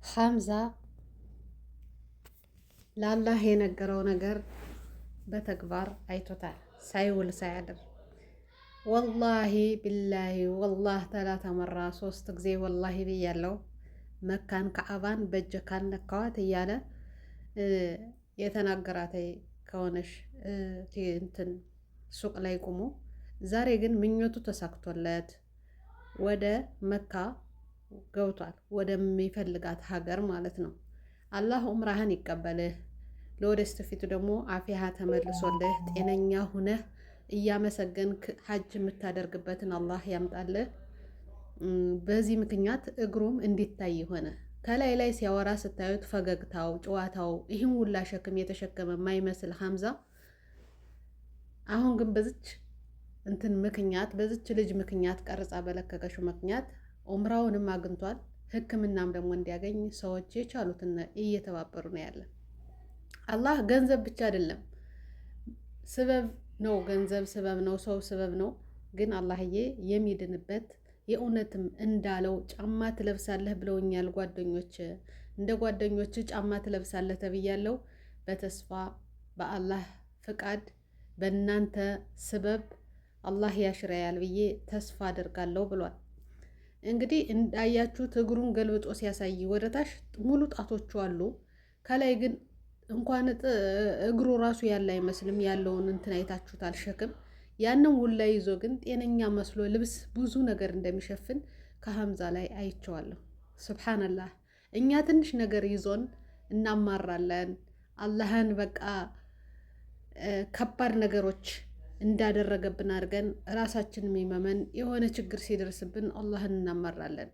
ሐምዛ ለአላህ የነገረው ነገር በተግባር አይቶታል፣ ሳይውል ሳያድር። ወላሂ ቢላሂ ወላህ ተላተ መራ 3 ጊዜ ወላሂ ብያለው። መካን ከዓባን በእጀ ካልነካዋት እያለ የተናገራት ከሆነሽ እንትን ሱቅ ላይ ቁሞ፣ ዛሬ ግን ምኞቱ ተሳክቶለት ወደ መካ ገብቷል፣ ወደሚፈልጋት ሀገር ማለት ነው። አላህ ኡምራህን ይቀበልህ፣ ለወደፊቱ ፊቱ ደግሞ አፊያ ተመልሶልህ ጤነኛ ሁነህ እያመሰገንክ ሀጅ የምታደርግበትን አላህ ያምጣልህ። በዚህ ምክንያት እግሩም እንዲታይ ሆነ። ከላይ ላይ ሲያወራ ስታዩት ፈገግታው፣ ጨዋታው ይህም ሁላ ሸክም የተሸከመ የማይመስል ሐምዛ አሁን ግን በዚች ልጅ ምክንያት ቀርጻ በለቀቀሽው ምክንያት ኡምራውንም አግኝቷል። ሕክምናም ደግሞ እንዲያገኝ ሰዎች የቻሉትን እየተባበሩ ነው ያለ። አላህ ገንዘብ ብቻ አይደለም ስበብ ነው፣ ገንዘብ ስበብ ነው፣ ሰው ስበብ ነው። ግን አላህዬ የሚድንበት የእውነትም እንዳለው ጫማ ትለብሳለህ ብለውኛል ጓደኞች። እንደ ጓደኞች ጫማ ትለብሳለህ ተብያለሁ። በተስፋ በአላህ ፍቃድ በእናንተ ስበብ አላህ ያሽራያል ብዬ ተስፋ አደርጋለሁ ብሏል። እንግዲህ እንዳያችሁት እግሩን ገልብጦ ሲያሳይ ወደታች ሙሉ ጣቶቹ አሉ። ከላይ ግን እንኳን እግሩ ራሱ ያለ አይመስልም። ያለውን እንትን አይታችሁታል፣ ሸክም ያንን ውላ ይዞ ግን ጤነኛ መስሎ ልብስ ብዙ ነገር እንደሚሸፍን ከሐምዛ ላይ አይቼዋለሁ። ሱብሓነላህ። እኛ ትንሽ ነገር ይዞን እናማራለን። አላህን በቃ ከባድ ነገሮች እንዳደረገብን አድርገን ራሳችን የሚመመን የሆነ ችግር ሲደርስብን አላህን እናመራለን።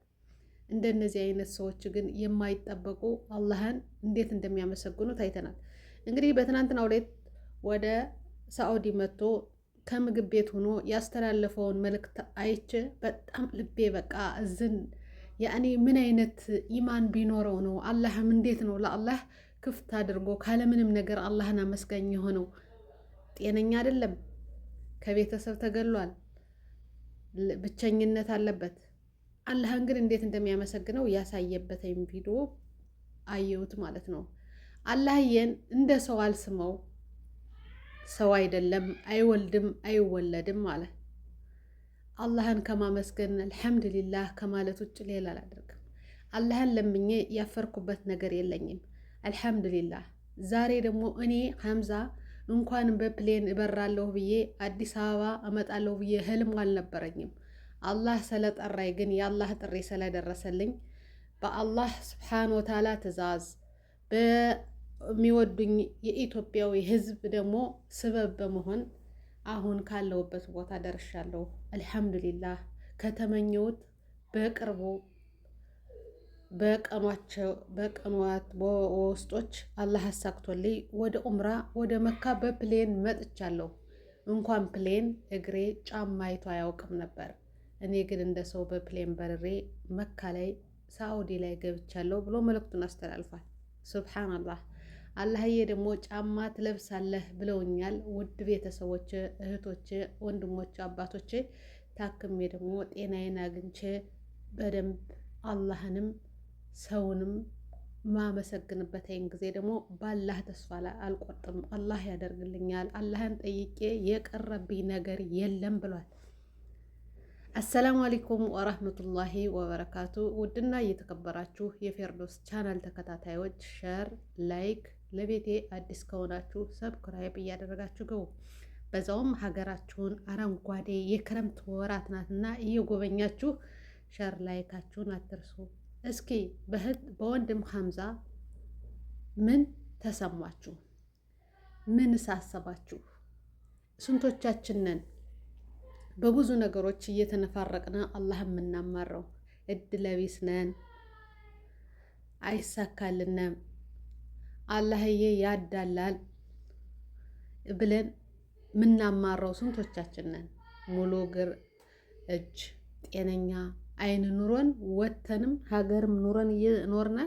እንደነዚህ አይነት ሰዎች ግን የማይጠበቁ አላህን እንዴት እንደሚያመሰግኑት አይተናል። እንግዲህ በትናንትናው ዕለት ወደ ሳዑዲ መጥቶ ከምግብ ቤት ሆኖ ያስተላለፈውን መልእክት አይቼ በጣም ልቤ በቃ እዝን። ያኔ ምን አይነት ኢማን ቢኖረው ነው አላህም እንዴት ነው ለአላህ ክፍት አድርጎ ካለምንም ነገር አላህን አመስጋኝ የሆነው? ጤነኛ አይደለም፣ ከቤተሰብ ተገሏል፣ ብቸኝነት አለበት። አላህን ግን እንዴት እንደሚያመሰግነው ያሳየበትም ቪዲዮ አየሁት ማለት ነው። አላህዬን እንደ ሰው አልስመው፣ ሰው አይደለም፣ አይወልድም፣ አይወለድም ማለት አላህን ከማመስገን አልሐምዱሊላህ ከማለት ውጭ ሌላ አላደርግም። አላህን ለምኜ ያፈርኩበት ነገር የለኝም። አልሐምዱሊላህ። ዛሬ ደግሞ እኔ ሐምዛ እንኳን በፕሌን እበራለሁ ብዬ አዲስ አበባ እመጣለሁ ብዬ ህልም አልነበረኝም። አላህ ስለጠራኝ ግን የአላህ ጥሪ ስለደረሰልኝ በአላህ ስብሓን ወተዓላ ትእዛዝ በሚወዱኝ የኢትዮጵያዊ ህዝብ ደግሞ ስበብ በመሆን አሁን ካለሁበት ቦታ ደርሻለሁ። አልሐምዱሊላህ። ከተመኘሁት በቅርቡ በቀኗት በውስጦች አላህ አሳክቶልኝ ወደ ኡምራ ወደ መካ በፕሌን መጥቻለሁ። እንኳን ፕሌን እግሬ ጫማ አይቶ አያውቅም ነበር። እኔ ግን እንደ ሰው በፕሌን በርሬ መካ ላይ ሳዑዲ ላይ ገብቻለሁ ብሎ መልእክቱን አስተላልፏል። ሱብሓነላህ። አላህዬ ደግሞ ጫማ ትለብሳለህ ብለውኛል። ውድ ቤተሰቦች፣ እህቶች፣ ወንድሞች፣ አባቶች ታክሜ ደግሞ ጤናዬን አግኝቼ በደንብ አላህንም ሰውንም ማመሰግንበት ጊዜ ደግሞ ባላህ ተስፋ አልቆርጥም። አላህ ያደርግልኛል። አላህን ጠይቄ የቀረብኝ ነገር የለም ብሏል። አሰላሙ አለይኩም ወራህመቱላሂ ወበረካቱ። ውድና እየተከበራችሁ የፌርዶስ ቻናል ተከታታዮች ሸር፣ ላይክ፣ ለቤቴ አዲስ ከሆናችሁ ሰብስክራይብ እያደረጋችሁ ገቡ። በዛውም ሀገራችሁን አረንጓዴ የክረምት ወራት ናትና እየጎበኛችሁ ሸር ላይካችሁን አትርሱ። እስኪ በወንድም ሐምዛ ምን ተሰማችሁ? ምን ሳሰባችሁ? ስንቶቻችንን በብዙ ነገሮች እየተነፋረቅን አላህ የምናማረው እድለቢስ ነን፣ አይሳካልንም፣ አላህዬ ያዳላል ብለን ምናማረው ስንቶቻችን ነን? ሙሉ እግር እጅ ጤነኛ አይን ኑሮን ወተንም ሀገርም ኑሮን እየኖርነ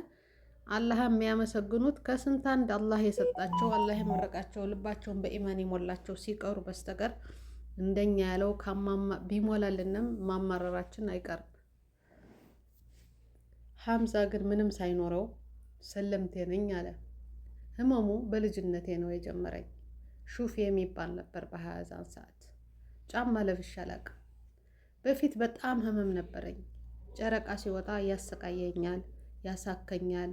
አላህ የሚያመሰግኑት ከስንት አንድ አላህ የሰጣቸው አላህ የመረቃቸው ልባቸውን በኢማን የሞላቸው ሲቀሩ በስተቀር እንደኛ ያለው ቢሞላልንም ማማረራችን አይቀርም። ሐምዛ ግን ምንም ሳይኖረው ሰለምቴ ነኝ አለ። ህመሙ በልጅነቴ ነው የጀመረኝ። ሹፍ የሚባል ነበር በሀያዛን ሰዓት። ጫማ ለብሼ አላቅም። በፊት በጣም ህመም ነበረኝ። ጨረቃ ሲወጣ ያሰቃየኛል፣ ያሳከኛል፣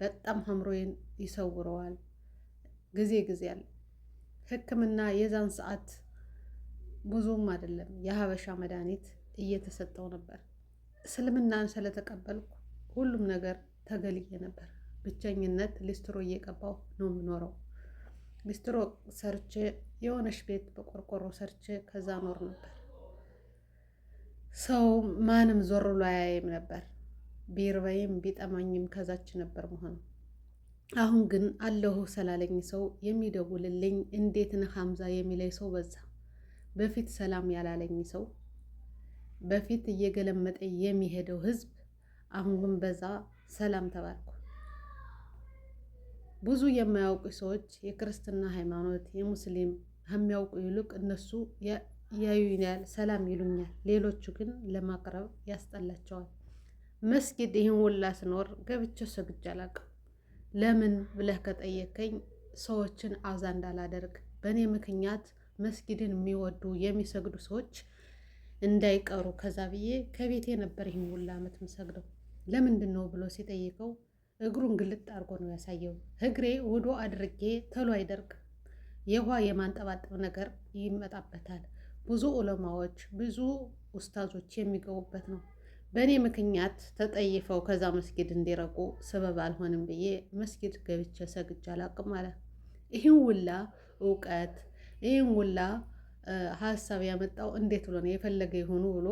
በጣም አእምሮዬን ይሰውረዋል። ጊዜ አለ። ህክምና የዛን ሰዓት ብዙም አይደለም፣ የሀበሻ መድኃኒት እየተሰጠው ነበር። እስልምናን ስለተቀበልኩ ሁሉም ነገር ተገልዬ ነበር። ብቸኝነት ሊስትሮ እየቀባው ነው የምኖረው። ሊስትሮ ሰርቼ የሆነች ቤት በቆርቆሮ ሰርቼ ከዛ ኖር ነበር። ሰው ማንም ዞር ብሎ አያይም ነበር። ቢርበይም ቢጠማኝም ከዛች ነበር መሆኑ። አሁን ግን አለሁ ስላለኝ ሰው የሚደውልልኝ እንዴት ነህ ሐምዛ የሚለኝ ሰው በዛ። በፊት ሰላም ያላለኝ ሰው፣ በፊት እየገለመጠ የሚሄደው ህዝብ አሁን ግን በዛ ሰላም ተባልኩ። ብዙ የማያውቁ ሰዎች የክርስትና ሃይማኖት የሙስሊም ከሚያውቁ ይልቅ እነሱ ያዩኛል፣ ሰላም ይሉኛል። ሌሎቹ ግን ለማቅረብ ያስጠላቸዋል። መስጊድ ይህን ሁላ ስኖር ገብቼ ሰግጄ አላውቅም። ለምን ብለህ ከጠየቀኝ ሰዎችን አዛ እንዳላደርግ በእኔ ምክንያት መስጊድን የሚወዱ የሚሰግዱ ሰዎች እንዳይቀሩ ከዛ ብዬ ከቤቴ ነበር ይህን ሁላ ዓመት የምሰግደው። ለምንድን ነው ብሎ ሲጠይቀው እግሩን ግልጥ አድርጎ ነው ያሳየው። እግሬ ውዶ አድርጌ ተሎ አይደርቅም። የውሃ የማንጠባጠብ ነገር ይመጣበታል። ብዙ ዑለማዎች ብዙ ኡስታዞች የሚገቡበት ነው። በእኔ ምክንያት ተጠይፈው ከዛ መስጊድ እንዲረቁ ሰበብ አልሆንም ብዬ መስጊድ ገብቼ ሰግጄ አላውቅም አለ። ይህን ሁላ እውቀት ይህን ሁላ ሀሳብ ያመጣው እንዴት ብሎ ነው? የፈለገ ይሆኑ ብሎ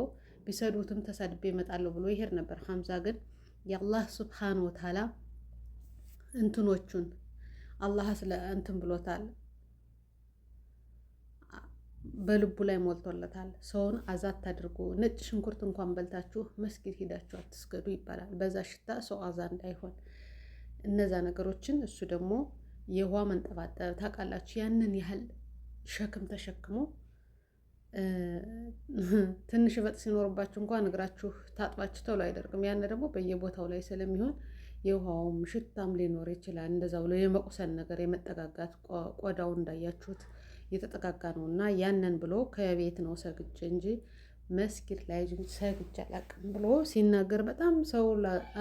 ቢሰዱትም ተሳድቤ እመጣለሁ ብሎ ይሄድ ነበር። ሐምዛ ግን የአላህ ሱብሓነ ወተዓላ እንትኖቹን አላህ ስለ እንትን ብሎታል፣ በልቡ ላይ ሞልቶለታል። ሰውን አዛት አድርጎ ነጭ ሽንኩርት እንኳን በልታችሁ መስጊድ ሂዳችሁ አትስገዱ ይባላል። በዛ ሽታ ሰው አዛ እንዳይሆን እነዛ ነገሮችን እሱ ደግሞ የውሃ መንጠባጠብ ታውቃላችሁ። ያንን ያህል ሸክም ተሸክሞ ትንሽ እበጥ ሲኖርባችሁ እንኳን እግራችሁ ታጥባችሁ ተብሎ አይደርቅም። ያን ደግሞ በየቦታው ላይ ስለሚሆን የውሃውም ሽታም ሊኖር ይችላል። እንደዛ ብሎ የመቁሰል ነገር የመጠጋጋት ቆዳው እንዳያችሁት የተጠጋጋ ነው እና ያንን ብሎ ከቤት ነው ሰግጄ እንጂ መስጊድ ላይ ሰግጄ አላውቅም ብሎ ሲናገር በጣም ሰው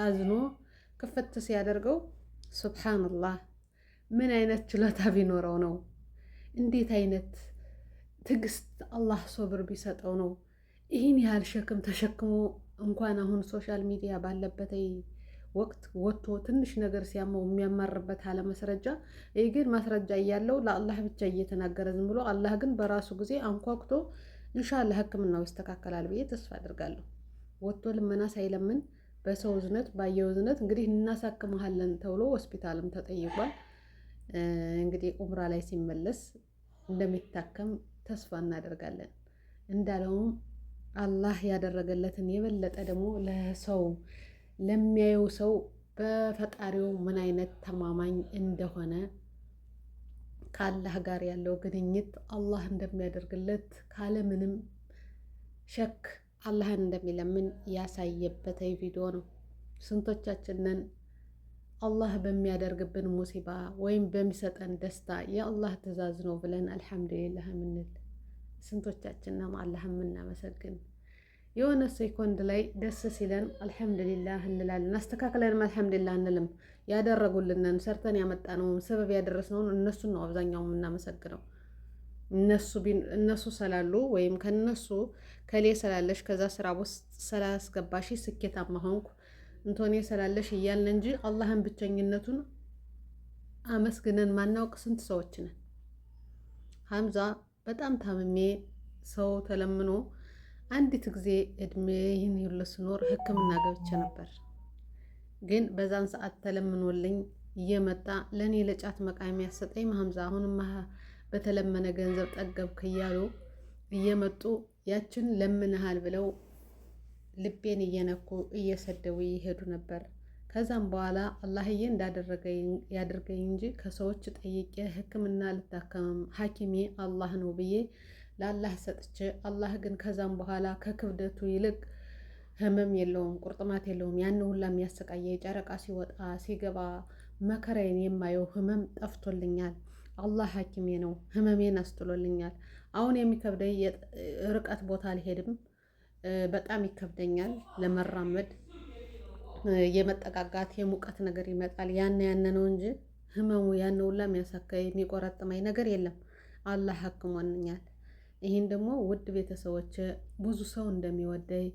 አዝኖ ክፍት ሲያደርገው ሱብሓነላህ ምን አይነት ችሎታ ቢኖረው ነው? እንዴት አይነት ትዕግስት አላህ ሶብር ቢሰጠው ነው ይህን ያህል ሸክም ተሸክሞ እንኳን አሁን ሶሻል ሚዲያ ባለበት ወቅት ወጥቶ ትንሽ ነገር ሲያመው የሚያማርበት አለ ማስረጃ። ይህ ግን ማስረጃ እያለው ለአላህ ብቻ እየተናገረ ዝም ብሎ አላህ ግን በራሱ ጊዜ አንኳኩቶ ኢንሻአላህ ሕክምናው ይስተካከላል ብዬ ተስፋ አድርጋለሁ። ወጥቶ ልመና ሳይለምን በሰው ዝነት ባየው ዝነት እንግዲህ እናሳክመሃለን ተብሎ ሆስፒታልም ተጠይቋል። እንግዲህ ኡምራ ላይ ሲመለስ እንደሚታከም ተስፋ እናደርጋለን። እንዳለውም አላህ ያደረገለትን የበለጠ ደግሞ ለሰው ለሚያየው ሰው በፈጣሪው ምን አይነት ተማማኝ እንደሆነ ከአላህ ጋር ያለው ግንኙነት አላህ እንደሚያደርግለት ካለምንም ሸክ አላህን እንደሚለምን ያሳየበት ቪዲዮ ነው። ስንቶቻችንን አላህ በሚያደርግብን ሙሲባ ወይም በሚሰጠን ደስታ የአላህ ትዕዛዝ ነው ብለን አልሐምዱሊላህ የምንል ስንቶቻችን ነው አላህ የምናመሰግን? የሆነ ሴኮንድ ላይ ደስ ሲለን አልሐምዱሊላህ እንላለን። አስተካክለንም አልሐምዱሊላህ እንልም። ያደረጉልንን ሰርተን ያመጣነውን ሰበብ ያደረስነውን እነሱን ነው አብዛኛው የምናመሰግነው። እነሱ ስላሉ ወይም ከነሱ ከሌ ስላለሽ ከዛ ስራ ውስጥ ስላስገባሽ ስኬታማ ሆንኩ እንቶኔ ስላለሽ እያልን እንጂ አላህን ብቸኝነቱን አመስግነን ማናውቅ ስንት ሰዎች ነን። ሐምዛ በጣም ታምሜ ሰው ተለምኖ አንዲት ጊዜ እድሜ ይህን ሁሉ ስኖር ሕክምና ገብቼ ነበር። ግን በዛን ሰዓት ተለምኖልኝ እየመጣ ለእኔ ለጫት መቃሚያ ሰጠኝ። ሐምዛ አሁንማ በተለመነ ገንዘብ ጠገብክ እያሉ እየመጡ ያችን ለምንሃል ብለው ልቤን እየነኩ እየሰደቡ ይሄዱ ነበር። ከዛም በኋላ አላህዬ እንዳደረገኝ ያድርገኝ እንጂ ከሰዎች ጠይቄ ሕክምና ልታከምም ሐኪሜ አላህ ነው ብዬ ለአላህ ሰጥቼ፣ አላህ ግን ከዛም በኋላ ከክብደቱ ይልቅ ህመም የለውም፣ ቁርጥማት የለውም። ያን ሁላ የሚያሰቃየ ጨረቃ ሲወጣ ሲገባ መከራዬን የማየው ህመም ጠፍቶልኛል። አላህ ሐኪሜ ነው፣ ህመሜን አስጥሎልኛል። አሁን የሚከብደኝ ርቀት ቦታ አልሄድም፣ በጣም ይከብደኛል ለመራመድ። የመጠጋጋት የሙቀት ነገር ይመጣል። ያነ ነው እንጂ ህመሙ ያን ሁላ የሚያሳካይ የሚቆረጥመኝ ነገር የለም። አላህ ሐክሞኛል። ይህን ደግሞ ውድ ቤተሰቦች ብዙ ሰው እንደሚወደኝ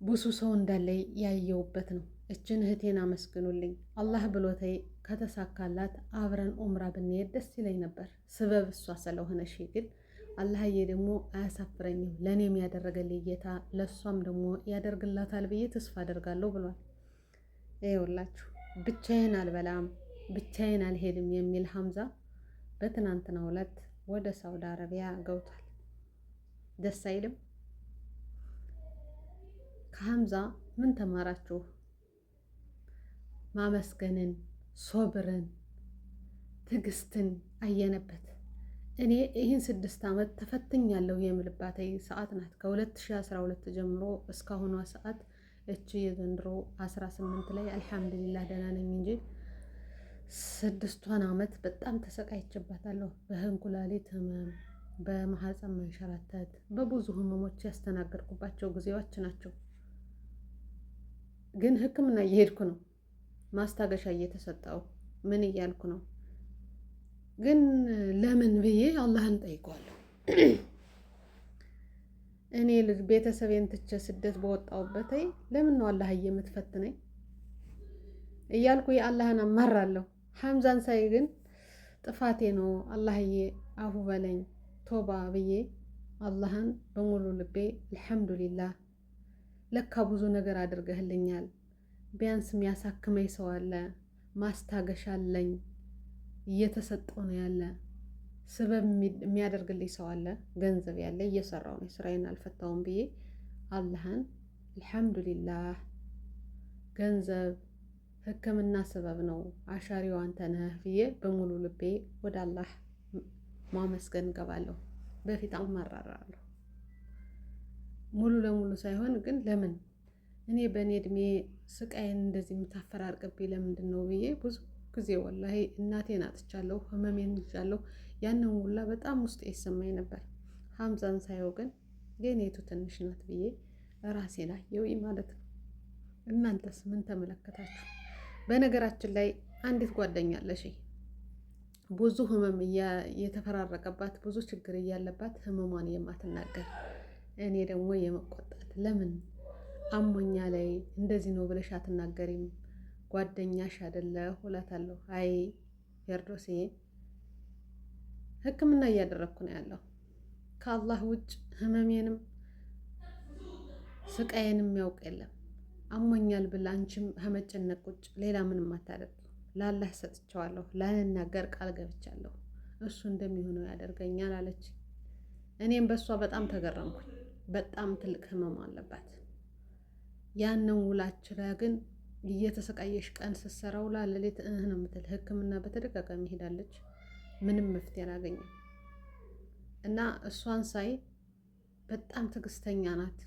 ብዙ ሰው እንዳለኝ ያየውበት ነው። እችን እህቴን አመስግኑልኝ። አላህ ብሎተይ ከተሳካላት አብረን ኡምራ ብንሄድ ደስ ይለኝ ነበር። ስበብ እሷ ስለሆነሽ ግን አላህዬ ደግሞ አያሳፍረኝም። ለእኔም ያደረገልኝ ጌታ ለእሷም ደግሞ ያደርግላታል ብዬ ተስፋ አደርጋለሁ ብሏል። ይኸውላችሁ ብቻዬን አልበላም ብቻዬን አልሄድም የሚል ሀምዛ በትናንትናው ዕለት ወደ ሳውዲ አረቢያ ገብቷል። ደስ አይልም? ከሀምዛ ምን ተማራችሁ? ማመስገንን፣ ሶብርን፣ ትዕግስትን አየነበት። እኔ ይህን 6 ዓመት ተፈትኛለሁ የምልባት ሰዓት ናት። ከ2012 ጀምሮ እስካሁኗ ሰዓት እቺ የዘንድሮ 18 ላይ አልሐምዱሊላህ ደህና ነኝ እንጂ 6ቷን ዓመት በጣም ተሰቃይቼባታለሁ። በእንኩላሊት ህመም፣ በማህፀን መንሸራተት፣ በብዙ ህመሞች ያስተናገድኩባቸው ጊዜዎች ናቸው። ግን ሕክምና እየሄድኩ ነው፣ ማስታገሻ እየተሰጠው ምን እያልኩ ነው። ግን ለምን ብዬ አላህን ጠይቀዋለሁ። እኔ ልጅ ቤተሰቤን ትቼ ስደት በወጣሁበት ለምን ነው አላህዬ የምትፈትነኝ እያልኩ የአላህን አማራለሁ። ሀምዛን ሳይ ግን ጥፋቴ ነው አላህዬ አፉ በለኝ ቶባ ብዬ አላህን በሙሉ ልቤ አልሐምዱሊላህ ለካ ብዙ ነገር አድርገህልኛል። ቢያንስ የሚያሳክመኝ ሰው አለ፣ ማስታገሻ አለኝ፣ እየተሰጠው ነው ያለ ስበብ የሚያደርግልኝ ሰው አለ፣ ገንዘብ ያለ እየሰራው ነው፣ ስራዬን አልፈታውም ብዬ አላህን አልሐምዱሊላህ። ገንዘብ ሕክምና ስበብ ነው፣ አሻሪው አንተ ነህ ብዬ በሙሉ ልቤ ወደ አላህ ማመስገን እገባለሁ። በፊት አማራራለሁ ሙሉ ለሙሉ ሳይሆን ግን ለምን እኔ በእኔ እድሜ ስቃይን እንደዚህ የምታፈራርቅብኝ ለምንድን ነው ብዬ ብዙ ጊዜ ወላሂ እናቴን አጥቻለሁ፣ ህመሜን ይዣለሁ። ያንን ሁላ በጣም ውስጥ ይሰማኝ ነበር። ሀምዛን ሳየው ግን የኔቱ ትንሽ ናት ብዬ ራሴን አየሁ ማለት ነው። እናንተስ ምን ተመለከታችሁ? በነገራችን ላይ አንዲት ጓደኛ አለሽ ብዙ ህመም የተፈራረቀባት ብዙ ችግር እያለባት ህመሟን የማትናገር እኔ ደግሞ የመቆጣት ለምን አሞኛ ላይ እንደዚህ ነው ብለሽ አትናገሪም? ጓደኛሽ አይደለሁ እላታለሁ። አይ ፌርዶሴ ሕክምና እያደረግኩ ነው ያለው ከአላህ ውጭ ህመሜንም ስቃዬንም ያውቅ የለም። አሞኛል ብላ አንቺም ከመጨነቅ ውጭ ሌላ ምንም አታደርግ። ለአላህ ሰጥቼዋለሁ፣ ላልናገር ቃል ገብቻለሁ፣ እሱ እንደሚሆነው ያደርገኛል አለች። እኔም በእሷ በጣም ተገረምኩኝ። በጣም ትልቅ ህመም አለባት። ያንን ውላችላ ግን እየተሰቃየሽ ቀን ስትሰራ ውላ ሌሊት ነው የምትል። ሕክምና በተደጋጋሚ ሄዳለች፣ ምንም መፍትሄ አላገኘም። እና እሷን ሳይ በጣም ትዕግስተኛ ናት፣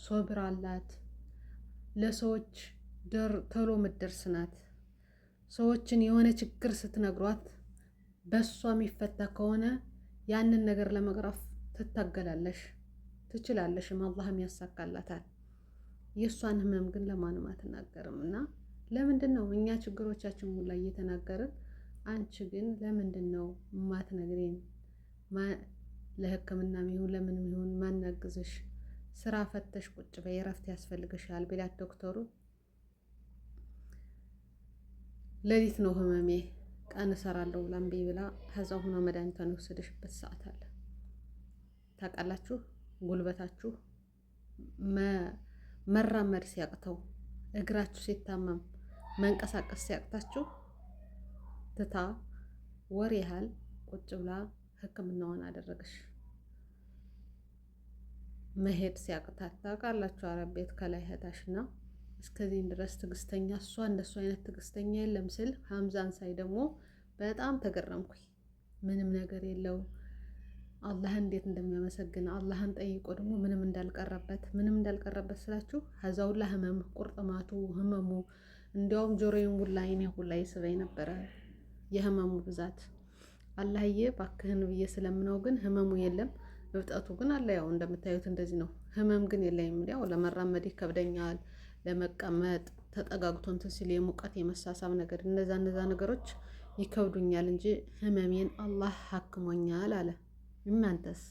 ሶብር አላት፣ ለሰዎች ቶሎ ምትደርስ ናት። ሰዎችን የሆነ ችግር ስትነግሯት በእሷ የሚፈታ ከሆነ ያንን ነገር ለመቅረፍ ትታገላለሽ፣ ትችላለሽም፣ አላህም ያሳካላታል። የእሷን ህመም ግን ለማንም አትናገርም። እና ለምንድን ነው እኛ ችግሮቻችን ሁላ እየተናገርን አንቺ ግን ለምንድን ነው ማትነግሪን? ለህክምናም ይሁን ለምንም ይሁን ማናግዝሽ? ስራ ፈተሽ ቁጭ በይ፣ እረፍት ያስፈልግሻል ቢላት ዶክተሩ ሌሊት ነው ህመሜ ቀን እሰራለሁ ላምቢ ብላ ከዛ ሆኖ መድኃኒቷን የወሰደሽበት ሰዓት አለ። ታውቃላችሁ፣ ጉልበታችሁ መራመድ ሲያቅተው፣ እግራችሁ ሲታመም፣ መንቀሳቀስ ሲያቅታችሁ ትታ ወር ያህል ቁጭ ብላ ህክምናዋን አደረገሽ። መሄድ ሲያቅታት ታውቃላችሁ፣ አረብ ቤት ከላይ ህታሽና እስከዚህን ድረስ ትዕግስተኛ፣ እሷ እንደሱ አይነት ትዕግስተኛ የለም ስል ሀምዛን ሳይ ደግሞ በጣም ተገረምኩኝ። ምንም ነገር የለው አላህን እንዴት እንደሚያመሰግን አላህን ጠይቆ ደግሞ ምንም እንዳልቀረበት ስላችሁ ሀዛውላ ህመም ቁርጥማቱ ህመሙ እንዲያውም ጆሮዬን ሁላ አይኔ ሁላ ይስበኝ ነበረ የህመሙ ብዛት። አላህዬ ባክህን ብዬ ስለምነው ግን ህመሙ የለም። እብጠቱ ግን አለ። ያው እንደምታዩት እንደዚህ ነው። ህመም ግን የለኝም። ያው ለመራመድ ይከብደኛል፣ ለመቀመጥ ተጠጋግቶ እንትን ሲል የሙቀት የመሳሳብ ነገር እነዛ ነገሮች ይከብዱኛል እንጂ ህመሜን አላህ ሀክሞኛል አለ። እናንተስ?